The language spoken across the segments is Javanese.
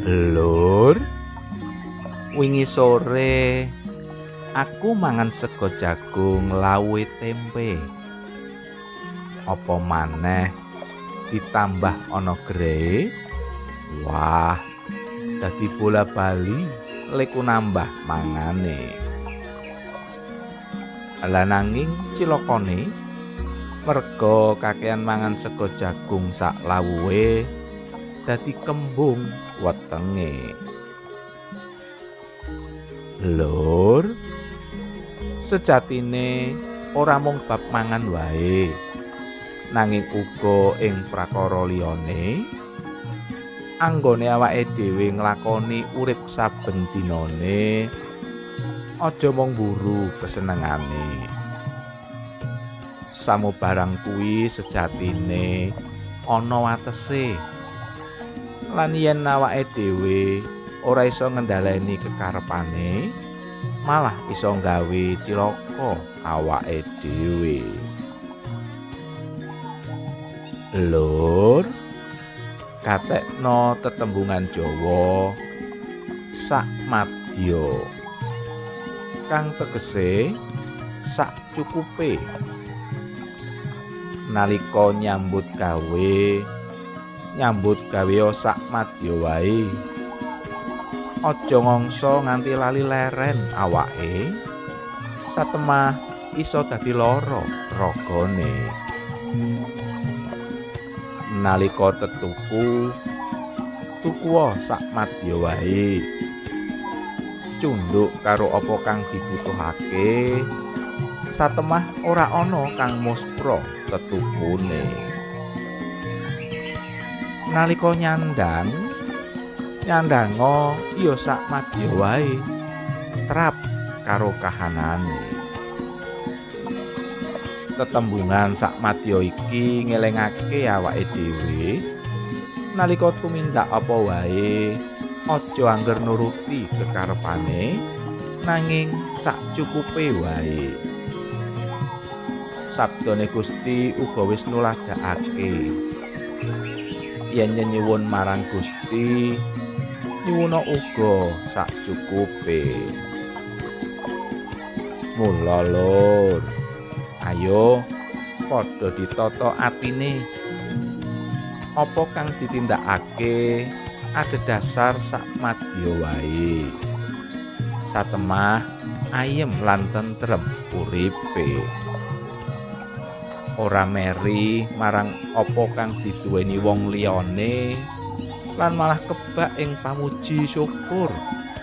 Lur, wingi sore aku mangan sego jagung lawuhe tempe. Apa maneh ditambah ana grehe? Wah, dadi bola-bali leku nambah mangane. Lah nanging cilokane merga kakehan mangan sego jagung sak lawuhe dadi kembung wetenge. Lur, sejatine ora mung bab mangan wae, nanging uga ing prakara liyane anggone awake dhewe nglakoni urip saben dinane aja mung mburu kesenengane. Samubarang kuwi sejatine ana watese. Lan yen awake dhewe ora iso ngendhaleni kekarepane, malah iso nggawe cilaka awake dhewe. Lur, katekno tetembungan Jawa sak madya kang tegese sak cukupe. Nalika nyambut gawe sak madya wae. Aja ngongso nganti lali leren awake, satemah iso dadi lara ragane. Nalika tetuku, tukuwa sak madya wae. Cundhuk karo apa kang dibutuhake, satemah ora ana kang muspra tetukune. Nalika nyandanga ya sak madya wae, trap karo kahanane. Tetembungan sak madya iki ngelingake awake dhewe nalika tumindak apa wae aja angger nuruti kekarepane, nanging sak cukupe wae. Sabdane Gusti uga wis nuladakake, yen nyuwun marang Gusti nyuwuna uga sak cukupe. Mula Lur, ayo padha ditata atine. Apa kang ditindakake adhedhasar sak madya wae. Satemah ayem lan tentrem uripe. Ora meri marang apa kang diduweni wong liyane lan malah kebak ing pamuji syukur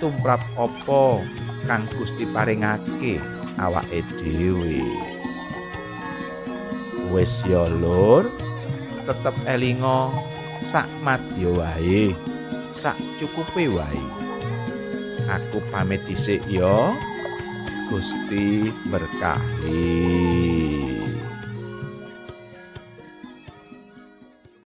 tumrap apa kang Gusti paringake awake dhewe. Wis ya Lur, tetep elinga sak madya wae, sak cukupe wae. Aku pamit dhisik ya. Gusti berkahi.